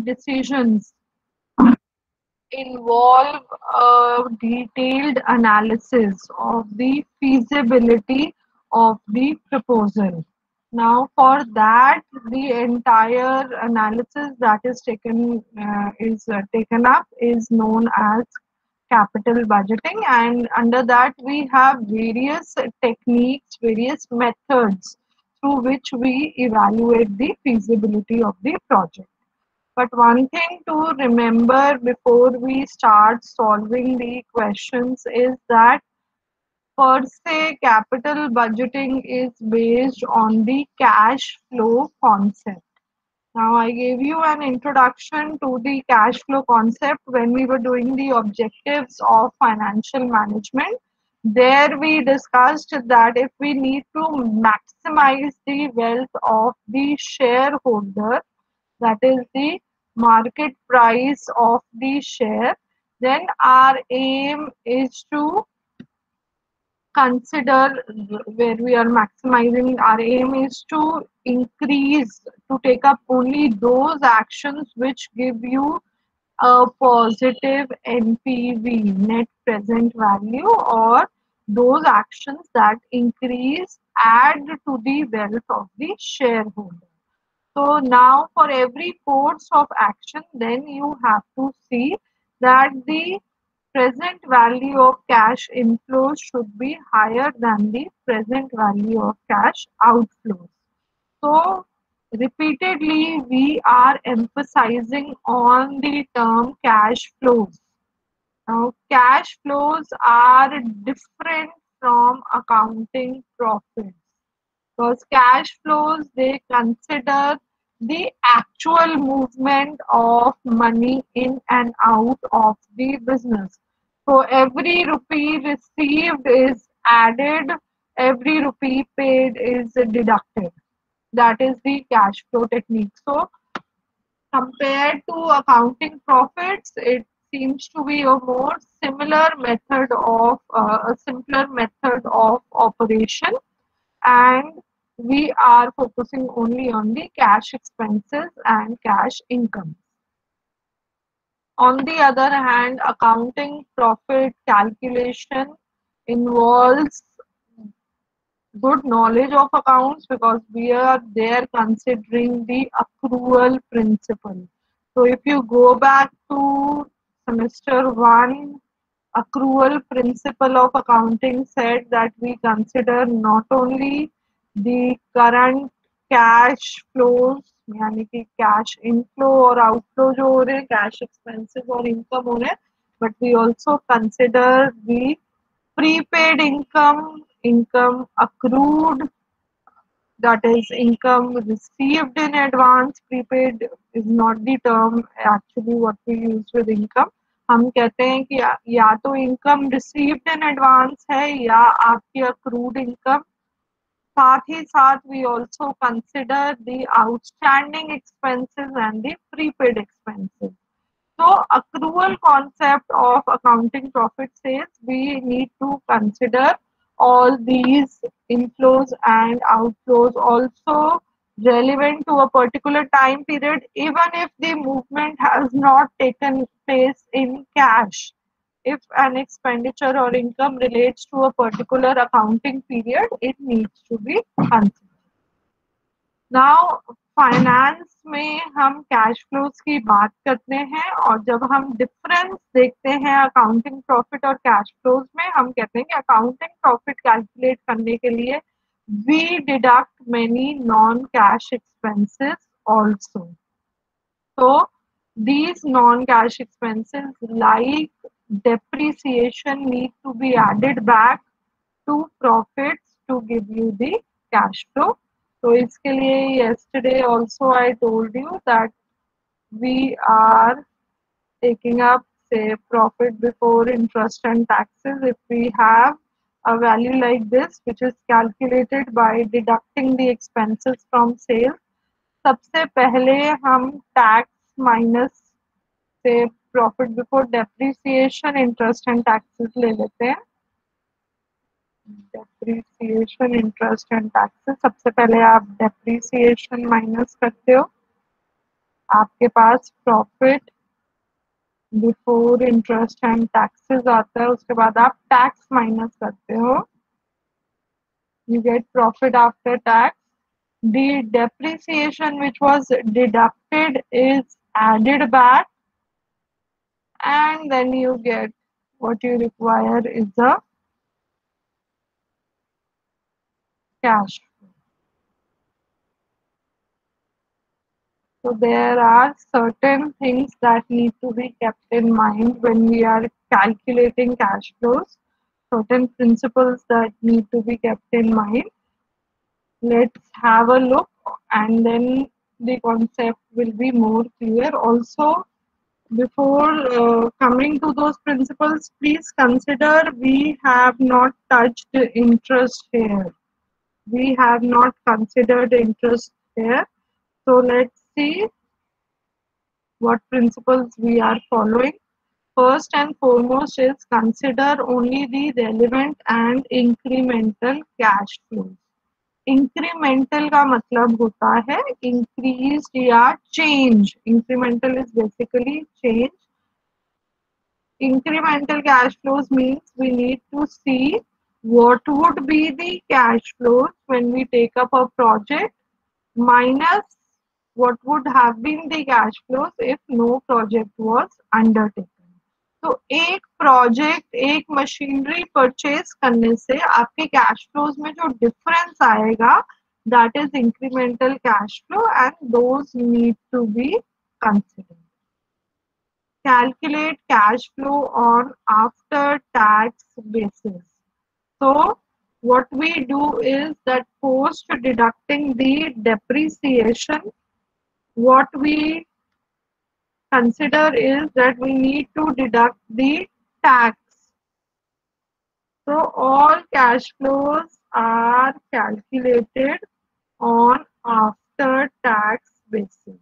decisions involve a detailed analysis of the feasibility of the proposal. Now, for that, the entire analysis that is taken up is known as capital budgeting, and under that we have various techniques, various methods through which we evaluate the feasibility of the project. But one thing to remember before we start solving the questions is that per se capital budgeting is based on the cash flow concept. Now, I gave you an introduction to the cash flow concept when we were doing the objectives of financial management. There, we discussed that if we need to maximize the wealth of the shareholder, that is the market price of the share, then our aim is to consider where we are maximizing. Our aim is to increase, to take up only those actions which give you a positive NPV, net present value, or those actions that add to the wealth of the shareholder. So now for every course of action, then you have to see that the present value of cash inflows should be higher than the present value of cash outflows. So repeatedly we are emphasizing on the term cash flows. Now cash flows are different from accounting profits, because cash flows, they consider the actual movement of money in and out of the business. So every rupee received is added, every rupee paid is deducted. That is the cash flow technique. So compared to accounting profits, it seems to be a more similar method of a simpler method of operation, and we are focusing only on the cash expenses and cash income. On the other hand, accounting profit calculation involves good knowledge of accounts, because we are there considering the accrual principle. So if you go back to semester 1, accrual principle of accounting said that we consider not only the current cash flows, यानी कि cash inflow और outflow जो हो रहे हैं, cash expenses और income हो रहे हैं, but we also consider the prepaid income, income accrued, that is income received in advance. Prepaid is not the term actually what we use with income. हम कहते हैं कि या तो इनकम रिसीव्ड इन एडवांस है या आपकी अक्रूड इनकम. साथ ही साथ we also consider the outstanding expenses and the prepaid expenses. So accrual concept of accounting profit says we need to consider all these inflows and outflows also relevant to a particular time period, even if the movement has not taken place in cash. If an expenditure or income relates to a particular accounting period, it needs to be considered. Now finance में हम cash flows की बात करते हैं, और जब हम difference देखते हैं अकाउंटिंग प्रॉफिट और कैश फ्लोज में, हम कहते हैं कि अकाउंटिंग प्रॉफिट कैलकुलेट करने के लिए we deduct many non cash expenses also. So these non-cash expenses like depreciation need to be added back to profits to give you the cash flow. So इसके लिए yesterday also I told you that we are taking up, say, profit before interest and taxes. If we have a value like this, which is calculated by deducting the expenses from sales, सबसे पहले हम tax minus से profit before depreciation interest and taxes ले लेते हैं. Depreciation interest and taxes, सबसे पहले आप डेप्रिसिएशन माइनस करते हो. आपके पास profit before interest and taxes आता है, उसके बाद आप टैक्स माइनस करते हो, you get profit after tax. The depreciation which was deducted is added back, and then you get what you require is the cash. So there are certain things that need to be kept in mind when we are calculating cash flows, certain principles that need to be kept in mind. Let's have a look, and then the concept will be more clear. Also, before coming to those principles, please consider we have not touched interest here. We have not considered interest here. So let's see what principles we are following. First and foremost is consider only the relevant and incremental cash flows. Incremental का मतलब होता है increase या change. Incremental is basically change. Incremental cash flows means we need to see what would be the cash flows when we take up a project minus what would have been the cash flows if no project was undertaken. तो एक project एक machinery purchase करने से आपके cash flows में जो difference आएगा that is incremental cash flow and those need to be considered. Calculate cash flow on after tax basis. So what we do is that post deducting the depreciation, what we consider is that we need to deduct the tax. So all cash flows are calculated on after tax basis.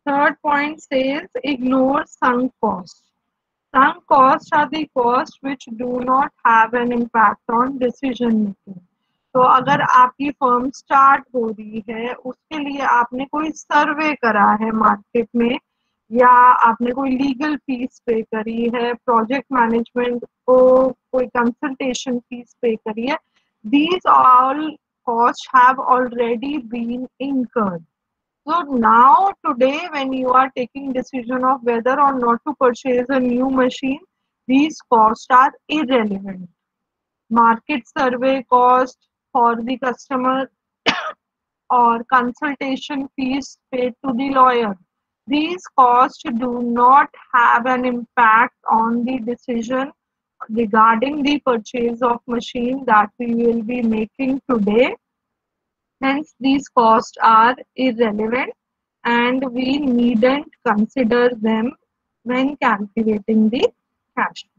Third point says ignore sunk costs. Sunk costs are the costs which do not have an impact on decision making. तो अगर आपकी firm start हो रही है, उसके लिए आपने कोई सर्वे करा है मार्केट में, या आपने कोई लीगल फीस पे करी है, प्रोजेक्ट मैनेजमेंट को कोई कंसल्टेशन फीस पे करी है, these all costs have already been incurred. So now today when you are taking decision of whether or not to purchase a new machine, these costs are irrelevant. Market survey cost for the customer or consultation fees paid to the lawyer. These costs do not have an impact on the decision regarding the purchase of machine that we will be making today. Hence, these costs are irrelevant and we needn't consider them when calculating the cash flow.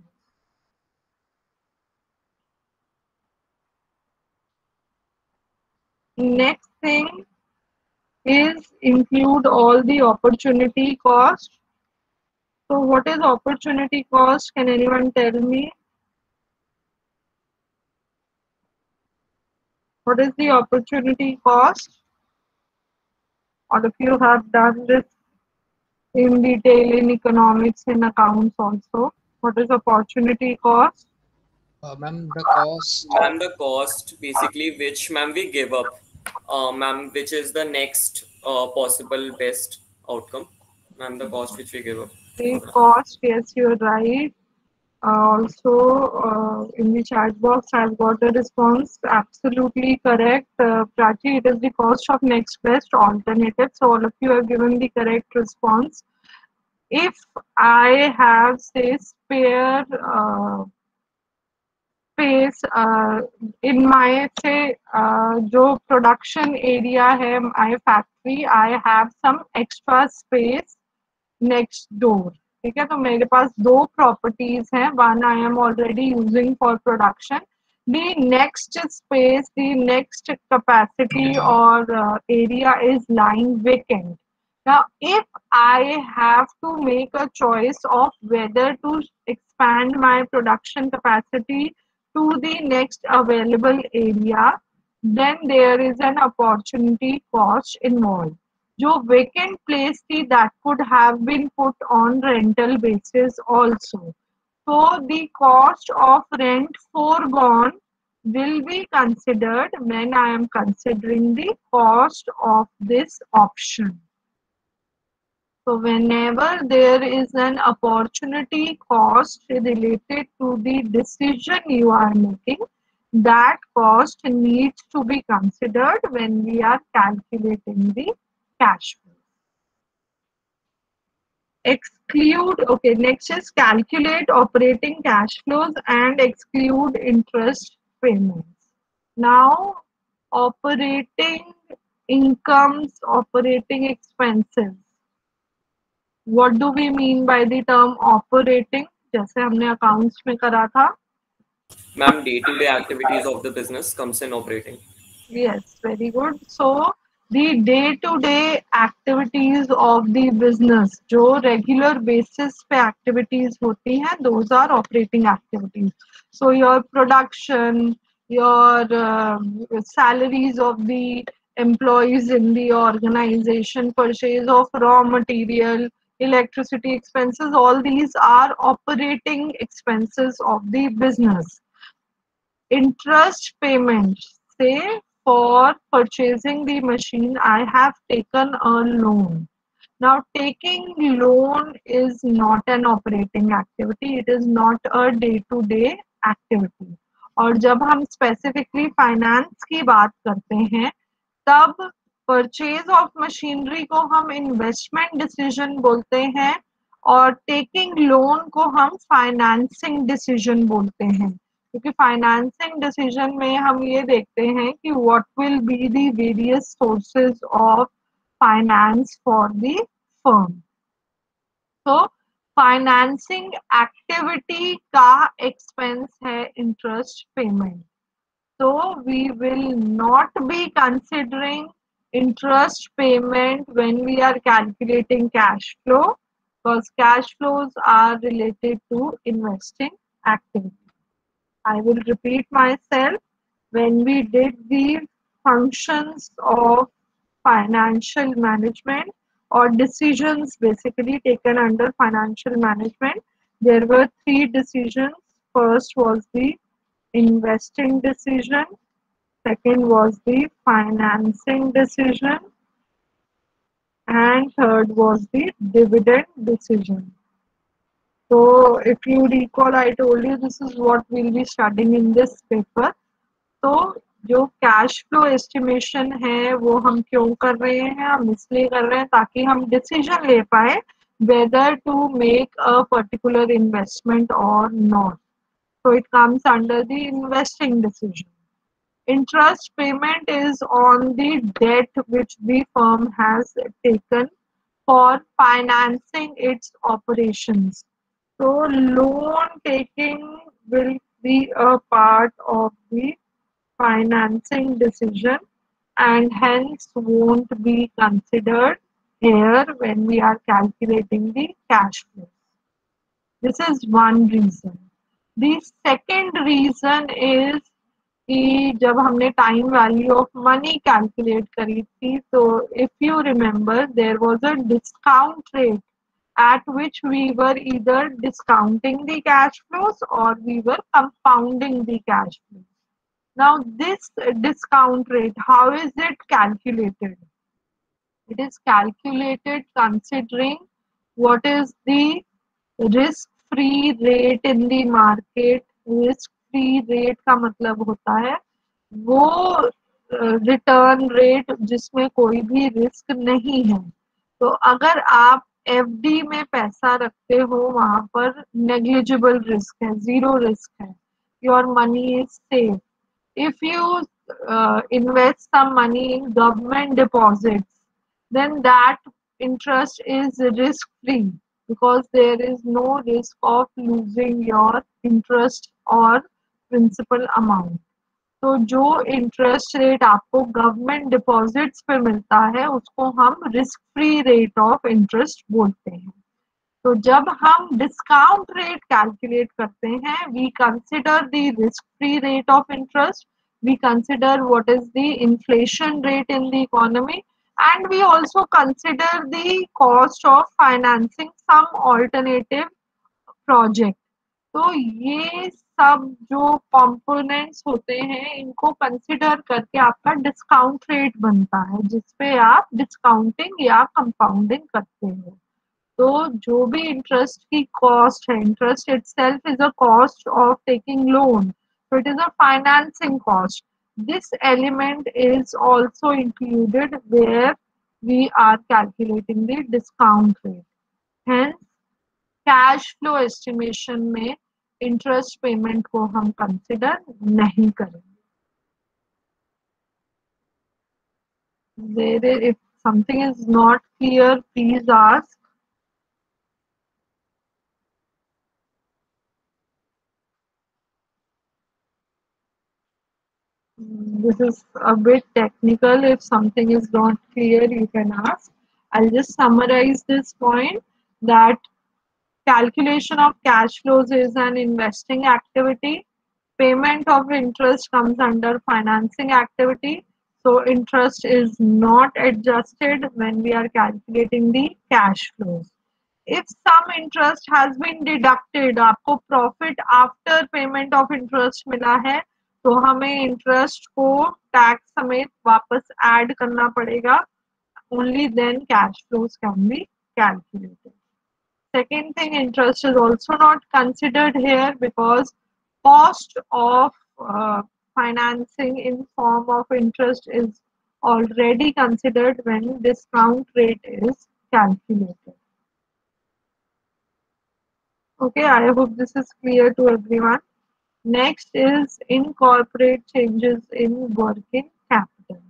Next thing is include all the opportunity cost. So what is opportunity cost? Can anyone tell me? What is the opportunity cost? Or if you have done this in detail in economics and accounts also, what is opportunity cost? Ma'am, the cost. Ma'am, the cost basically which ma'am we give up, ma'am, which is the next possible best outcome. Ma'am, the cost which we give up. The cost, yes, you're right. Also, in the chat box, I've got a response. Absolutely correct. Prachi, it is the cost of next best alternative. So all of you have given the correct response. If I have, say, spare space in my, say, जो production area है, my factory, I have some extra space next door. ठीक है, तो मेरे पास दो properties हैं. One I am already using for production. The next space, the next capacity or area is lying vacant. Now, if I have to make a choice of whether to expand my production capacity to the next available area, then there is an opportunity cost involved. जो vacant place थी, that could have been put on rental basis also. So the cost of rent foregone will be considered when I am considering the cost of this option. So whenever there is an opportunity cost related to the decision you are making, that cost needs to be considered when we are calculating the cash flow. Exclude, okay, next is calculate operating cash flows and exclude interest payments. Now, operating incomes, operating expenses. What do we mean by the term operating? जैसे हमने accounts में करा था. Ma'am, day-to-day activities of the business comes in operating. Yes, very good. So the day-to-day activities of the business, जो regular basis पे activities होती हैं, those are operating activities. So your production, your salaries of the employees in the organization, purchase of raw material, electricity expenses, all these are operating expenses of the business. Interest payments, say for purchasing the machine, I have taken a loan. Now, taking loan is not an operating activity. It is not a day-to-day activity. और जब हम specifically finance की बात करते हैं, तब purchase of machinery को हम investment decision बोलते हैं और taking loan को हम financing decision बोलते हैं. क्योंकि फाइनेंसिंग डिसीजन में हम ये देखते हैं कि what will be the various sources of finance for the firm. तो फाइनेंसिंग एक्टिविटी का एक्सपेंस है interest payment. So we will not be considering interest payment when we are calculating cash flow, because cash flows are related to investing activity. I will repeat myself. When we did the functions of financial management or decisions basically taken under financial management, there were three decisions. First was the investing decision, second was the financing decision, and third was the dividend decision. So if you recall, I told you this is what we'll be studying in this paper. तो जो cash flow estimation है वो हम क्यों कर रहे हैं? हम इसलिए कर रहे हैं ताकि हम डिसीजन ले पाए whether to make a particular investment or not. So it comes under the investing decision. Interest payment is on the debt which the firm has taken for financing its operations. So loan taking will be a part of the financing decision and hence won't be considered here when we are calculating the cash flow. This is one reason. The second reason is कि जब हमने time value of money calculate करी थी, तो if you remember there was a discount rate at which we were either discounting the cash flows or we were compounding the cash flows. Now this discount rate, how is it calculated? It is calculated considering what is the risk free rate in the market. Risk free rate का मतलब होता है वो return rate जिसमें कोई भी risk नहीं है. तो अगर आप एफडी में पैसा रखते हो वहां पर नेग्लिजिबल रिस्क है, जीरो रिस्क है, your money is safe. If you invest some money in government deposits, then that interest is risk free because there is no risk of losing your interest or principal amount. तो जो interest rate आपको government deposits पे मिलता है उसको हम risk free rate of interest बोलते हैं. तो जब हम डिस्काउंट रेट कैलकुलेट करते हैं, we consider the risk free rate of interest, we consider what is the inflation rate in the economy, and we also consider the cost of financing some alternative project. तो ये सब जो components होते हैं इनको consider करके आपका discount rate बनता है, जिसपे आप डिस्काउंटिंग या कंपाउंडिंग करते हो। तो जो भी इंटरेस्ट की कॉस्ट है, interest itself is a cost of taking loan, so it is a financing cost. This element is also included where we are calculating the discount rate. Hence, cash flow estimation में interest payment को हम consider नहीं करेंगे. If something is not clear, please ask. This is a bit technical. If something is not clear, you can ask. I'll just summarize this point that calculation of cash flows is an investing activity. Payment of interest comes under financing activity. So interest is not adjusted when we are calculating the cash flows. If some interest has been deducted, आपको profit after payment of interest मिला है, तो हमें interest को tax समेत वापस add करना पड़ेगा. Only then cash flows can be calculated. Second thing, interest is also not considered here because cost of financing in form of interest is already considered when discount rate is calculated. Okay, I hope this is clear to everyone. Next is incorporate changes in working capital.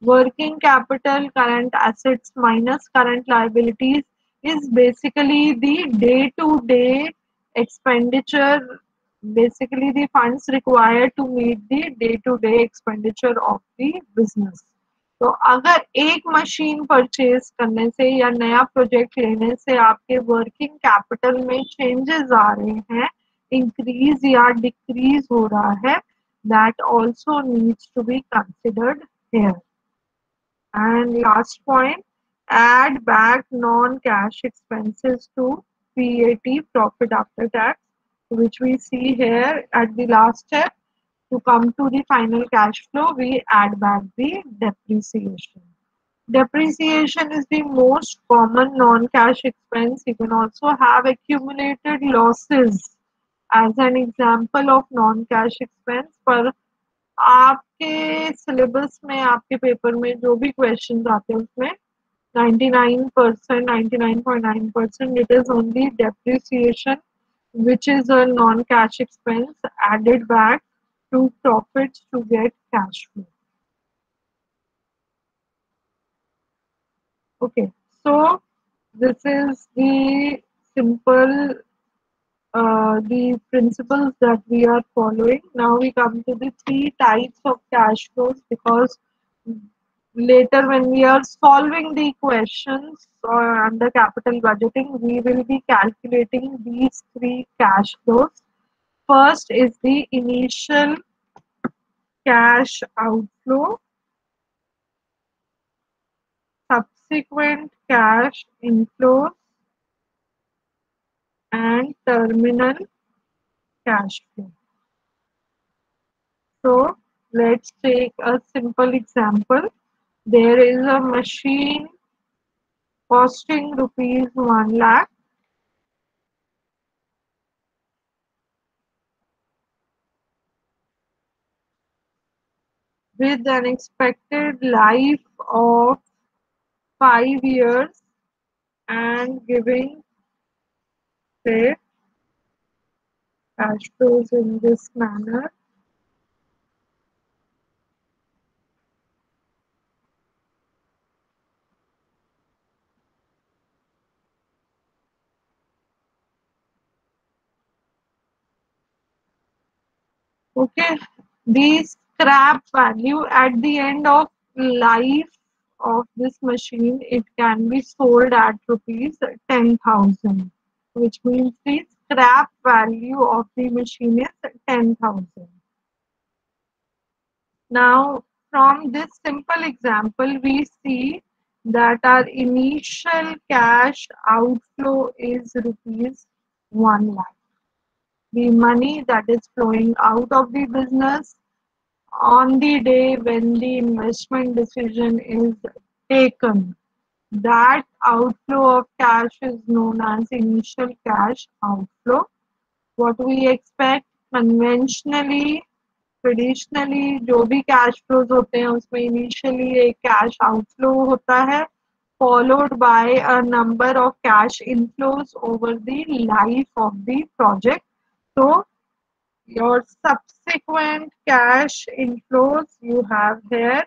Working capital, current assets minus current liabilities, is basically the day-to-day expenditure, basically the funds required to meet the day-to-day expenditure of the business. तो अगर एक machine purchase करने से या नया project लेने से आपके वर्किंग कैपिटल में चेंजेस आ रहे हैं, इंक्रीज या डिक्रीज हो रहा है, that also needs to be considered here. And last point, add back non-cash expenses to PAT, profit after tax, which we see here at the last step. To come to the final cash flow, we add back the depreciation. Depreciation is the most common non-cash expense. You can also have accumulated losses as an example of non-cash expense. पर आपके syllabus में, आपके paper में जो भी questions आते हैं उसमें 99%, 99.9% it is only depreciation which is a non-cash expense added back to profits to get cash flow. Okay, so this is the simple the principles that we are following. Now we come to the three types of cash flows, because later when we are solving the questions under capital budgeting, we will be calculating these three cash flows. First is the initial cash outflow, subsequent cash inflows, and terminal cash flow. So let's take a simple example. There is a machine costing rupees 1 lakh. With an expected life of 5 years and giving, say, cash flows in this manner. Okay, the scrap value at the end of life of this machine, it can be sold at rupees 10,000, which means the scrap value of the machine is 10,000. Now, from this simple example, we see that our initial cash outflow is rupees 1 lakh. The money that is flowing out of the business on the day when the investment decision is taken, that outflow of cash is known as initial cash outflow. What we expect conventionally, traditionally जो भी cash flows होते हैं उसमें initially एक cash outflow होता है followed by a number of cash inflows over the life of the project. So your subsequent cash inflows you have here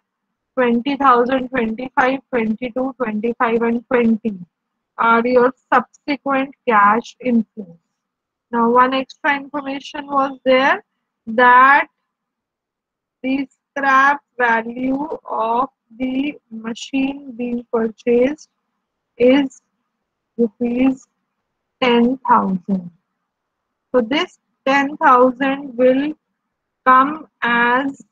20,000, 25, 22, 25 and 20 are your subsequent cash inflows. Now one extra information was there that the scrap value of the machine being purchased is rupees 10,000. So this 10,000 will come as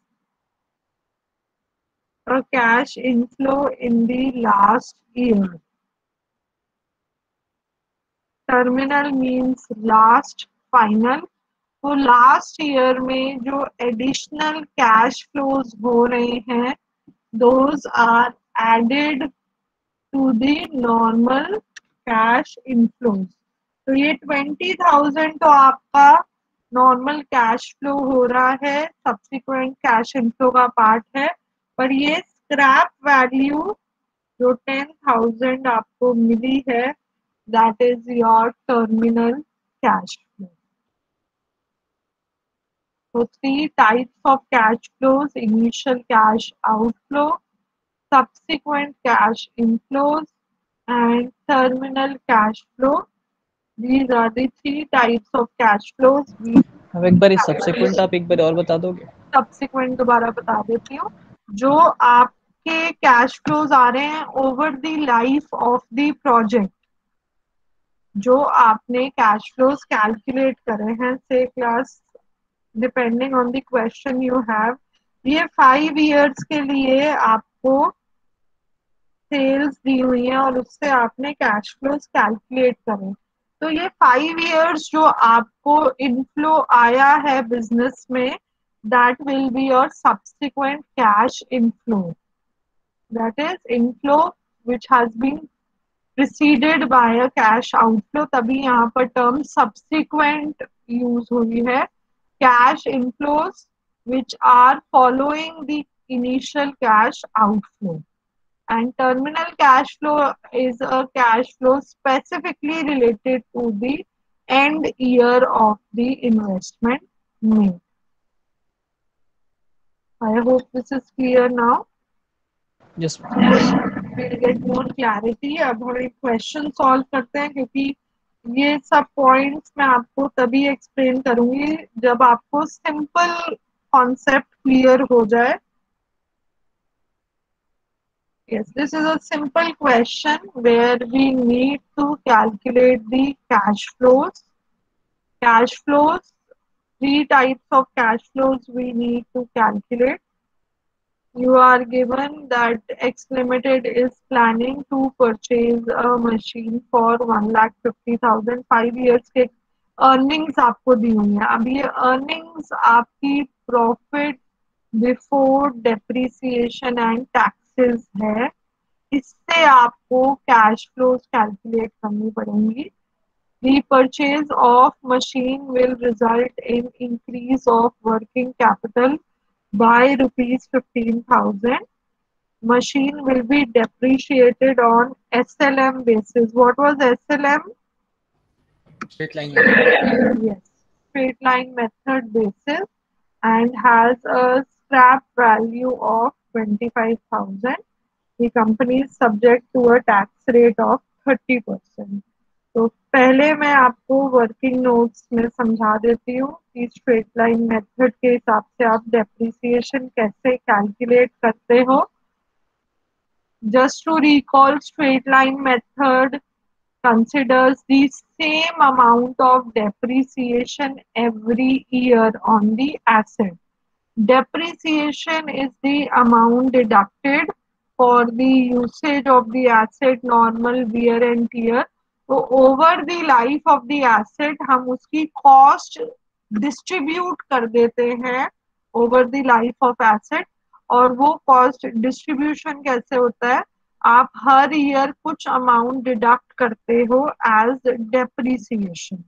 a cash inflow in the last year. Terminal means last, final. तो last year में जो additional cash flows हो रहे हैं those are added to the normal cash inflows. तो ये 20,000 तो आपका नॉर्मल कैश फ्लो हो रहा है, सब्सिक्वेंट कैश इनफ्लो का पार्ट है, पर ये स्क्रैप वैल्यू जो 10,000 आपको मिली है that is your terminal cash flow. So three types of cash flows: initial cash outflow, subsequent cash inflows, and terminal cash flow. These are the three types of cash flows. अब एक बार subsequent आप एक बार और बता दोगे? Subsequent दोबारा बता देती हूँ. जो आपके cash flows आ रहे हैं over the life of the project, जो आपने cash flows calculate करे हैं, say class depending on the question you have, ये 5 इयर्स के लिए आपको सेल्स दी हुई है और उससे आपने कैश फ्लोज कैलकुलेट करें. तो ये 5 इयर्स जो आपको इनफ्लो आया है बिजनेस में that will be your subsequent cash inflow. That is inflow which has been preceded by a cash outflow. तभी यहाँ पर टर्म सब्सिक्वेंट यूज हुई है. Cash inflows which are following the initial cash outflow, and terminal cash flow is a cash flow specifically related to the end year of the investment made. I hope this is clear now. Yes. We'll get more clarity. अब हम एक question solve करते हैं क्योंकि ये सब points मैं आपको तभी एक्सप्लेन करूंगी जब आपको सिंपल कॉन्सेप्ट क्लियर हो जाए. Yes, this is a simple question where we need to calculate the cash flows. Cash flows, three types of cash flows we need to calculate. You are given that X Limited is planning to purchase a machine for 1,50,000. 5 years के earnings आपको दी हुई है. अब ये earnings आपकी profit before depreciation and taxes है. इससे आपको cash flows calculate करनी पड़ेंगी. The purchase of machine will result in increase of working capital by rupees 15,000. Machine will be depreciated on SLM basis. What was SLM? Straight line method. Yes, straight line method basis, and has a scrap value of 25,000. The company is subject to a tax rate of 30%. तो पहले मैं आपको working notes में समझा देती हूँ कि straight line method के हिसाब से आप डेप्रिसिएशन कैसे कैलकुलेट करते हो. Just to recall, straight line method considers the same amount of depreciation every year on the asset. Depreciation is the amount deducted for the usage of the asset, normal wear and tear. तो over the life of the asset हम उसकी cost distribute कर देते हैं over the life of asset. और वो cost distribution कैसे होता है, आप हर ईयर कुछ अमाउंट डिडक्ट करते हो एज डेप्रीसिएशन.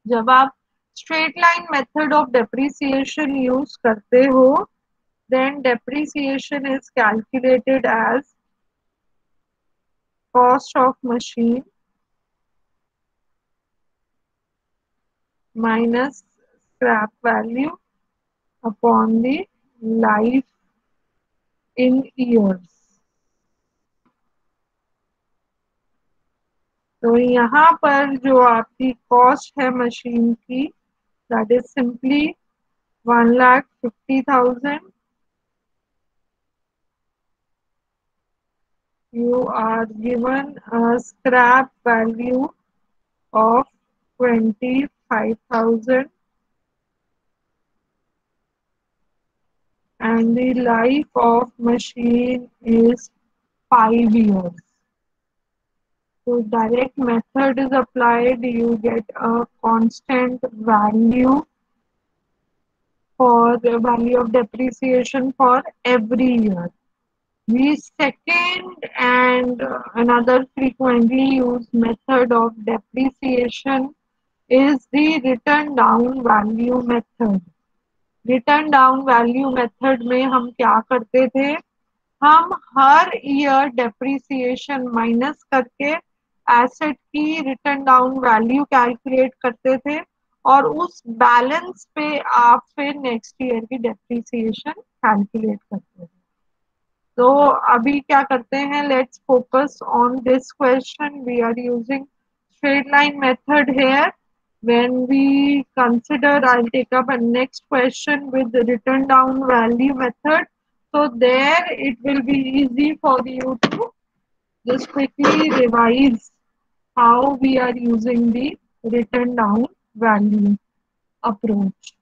जब आप straight line method of depreciation use करते हो, then depreciation is calculated as cost of machine minus scrap value upon the life in years. तो यहाँ पर जो आपकी कॉस्ट है मशीन की, that is simply 1,50,000. You are given a scrap value of 25,000 and the life of machine is 5 years. So direct method is applied, you get a constant value for the value of depreciation for every year. The second and another frequently used method of depreciation is the written down value method. Written down value method में हम क्या करते थे, हम हर year depreciation minus करके asset की written down value calculate करते थे और उस बैलेंस पे आप फिर नेक्स्ट ईयर की डेप्रीसिएशन कैलकुलेट करते थे. तो अभी क्या करते हैं, let's focus on this question. We are using straight line method here. When we consider, I'll take up a next question with the written down value method. So there it will be easy for you to just quickly revise how we are using the written down value approach.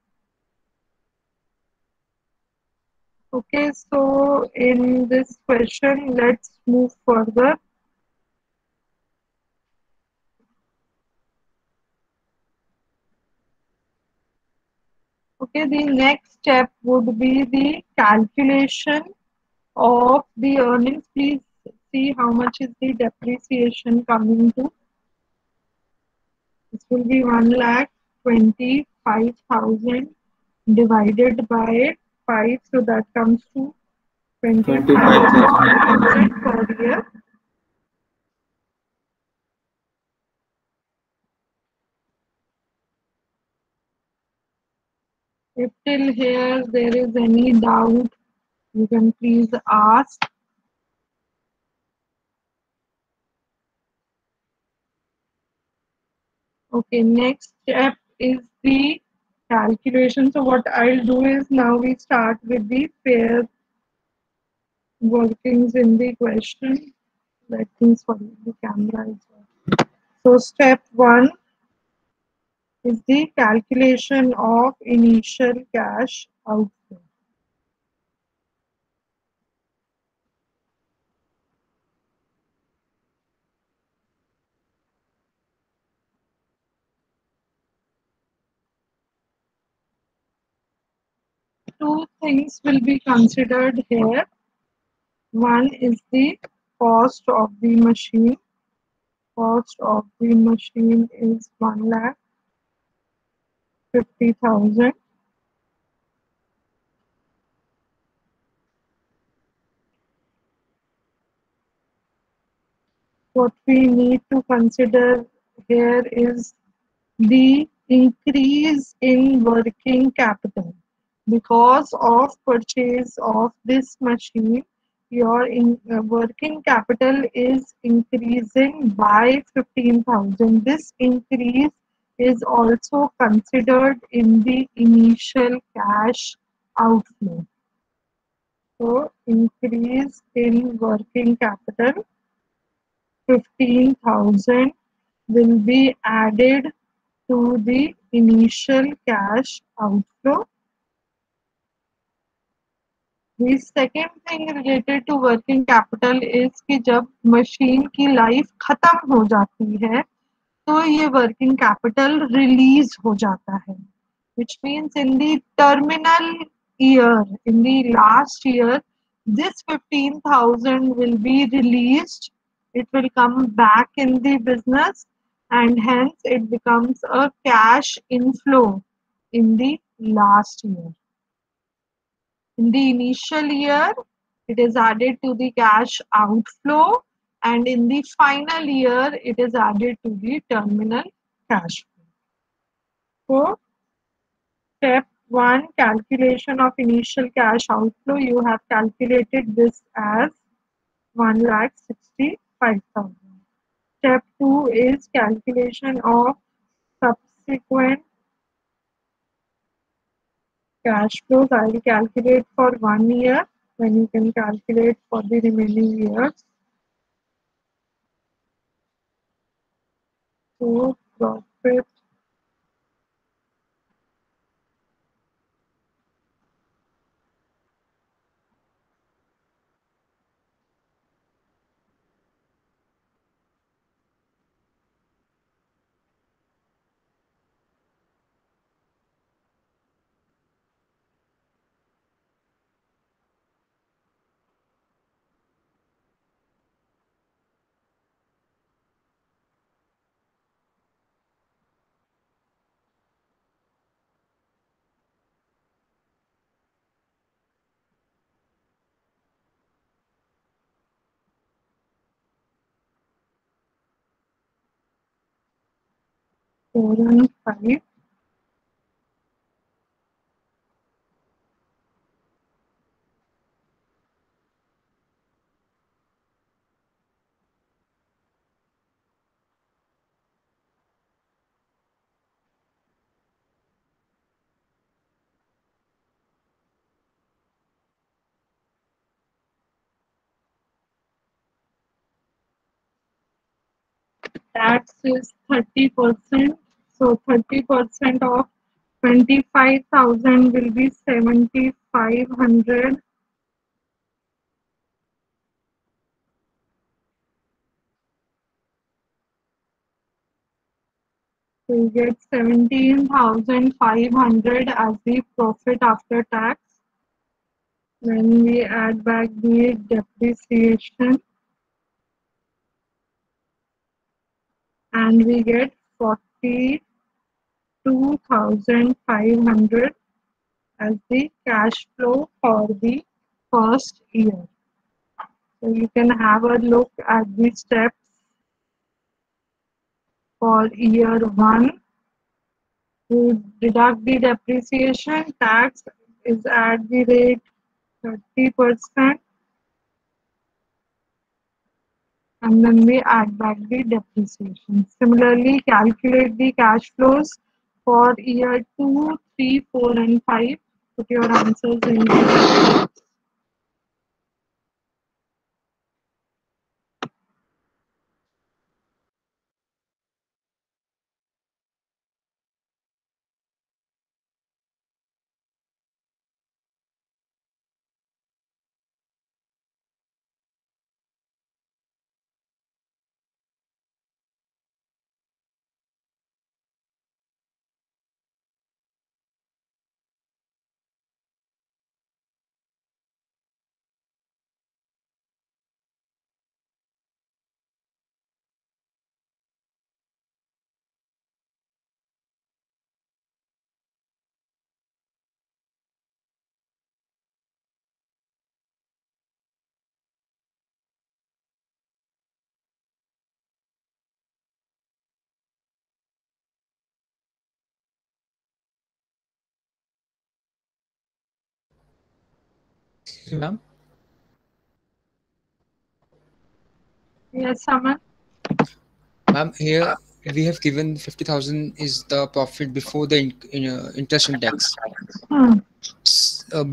Okay, so in this question, let's move further. Okay, the next step would be the calculation of the earnings. Please see how much is the depreciation coming to. This will be 1,25,000 divided by 5, so that comes to 25,000 per year. If till here there is any doubt, you can please ask. Okay, next step is the calculation. So what I'll do is, now we start with the pair workings in the question. Let me, sorry, the camera is off. So step 1 is the calculation of initial cash outflow. Two things will be considered here. One is the cost of the machine. Cost of the machine is 1,50,000. What we need to consider here is the increase in working capital. Because of purchase of this machine, your working capital is increasing by 15,000. This increase is also considered in the initial cash outflow. So increase in working capital, 15,000 will be added to the initial cash outflow. The second thing related to working capital is कि जब machine की life खत्म हो जाती है तो ये working capital release हो जाता है, which means in the terminal year, in the last year, this 15,000 will be released. It will come back in the business and hence it becomes a cash inflow in the last year. In the initial year, it is added to the cash outflow, and in the final year, it is added to the terminal cash flow. So, step 1, calculation of initial cash outflow. You have calculated this as 1,65,000. Step 2 is calculation of subsequent cash flows. I will calculate for 1 year, then you can calculate for the remaining years. So profit four and 5. Tax is 30%. So 30% of 25,000 will be 7,500. So you get 17,500 as the profit after tax. When we add back the depreciation, and we get 42,500 as the cash flow for the first year. So you can have a look at the steps for year 1. To deduct the depreciation, tax is at the rate 30%, and then we add back the depreciation. Similarly, calculate the cash flows for year 2, 3, 4, and 5. Put your answers in the Ma'am, Yes, Saman. ma'am, here we have given 50,000 is the profit before the interest and tax. Hmm. So,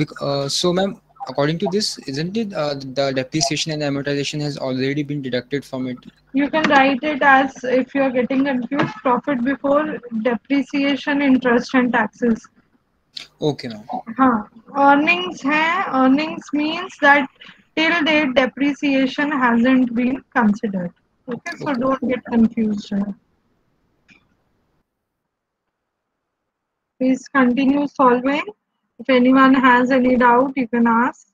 ma'am, according to this, isn't it the depreciation and amortization has already been deducted from it? You can write it as, if you're getting confused, profit before depreciation, interest and taxes. Okay, ma'am. हाँ, earnings है, earnings means that till date depreciation hasn't been considered. Okay, so Okay. don't get confused here. Please continue solving. If anyone has any doubt, you can ask.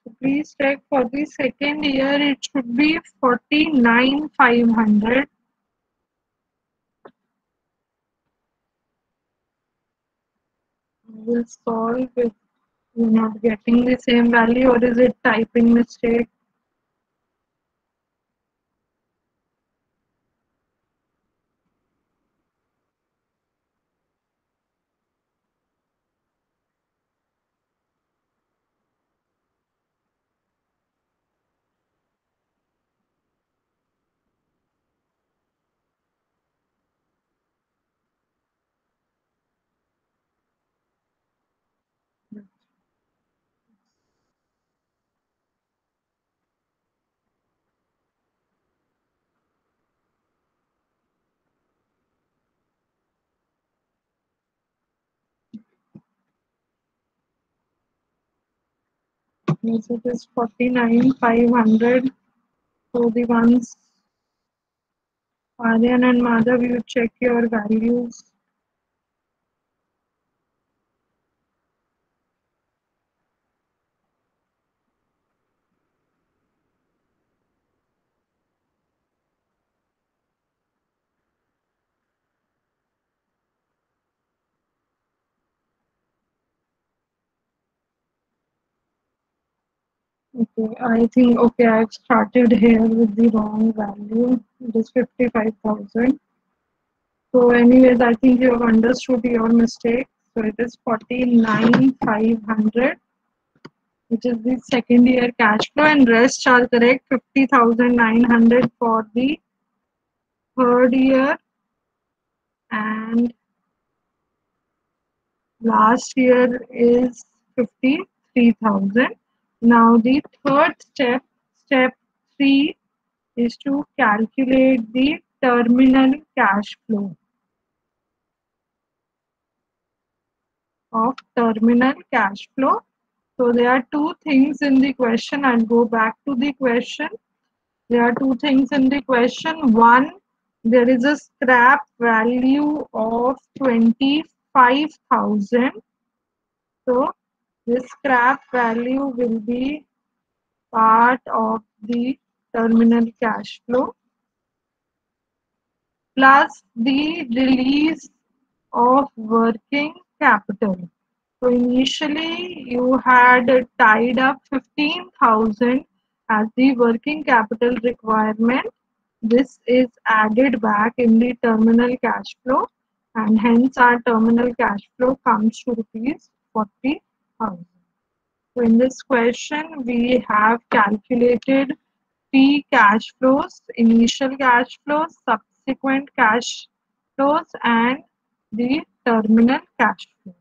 So please check for the second year, it should be 49,500. We'll solve if you're not getting the same value, or is it typing mistake? Yes, it is 49,500. So the ones, Aryan and Madhav, you check your values. Okay, I think, okay, I've started here with the wrong value. It is 55,000. So anyways, I think you have understood your mistake. So it is 49,500, which is the second year cash flow, and rest are correct. 50,900 for the third year, and last year is 53,000. Now the third step, step 3, is to calculate the terminal cash flow of terminal cash flow. So there are two things in the question. I'll go back to the question. There are two things in the question. One, there is a scrap value of 25,000. So this scrap value will be part of the terminal cash flow plus the release of working capital. So initially you had tied up 15,000 as the working capital requirement. This is added back in the terminal cash flow, and hence our terminal cash flow comes to rupees 40,000. So in this question we have calculated three cash flows: initial cash flows, subsequent cash flows, and the terminal cash flow.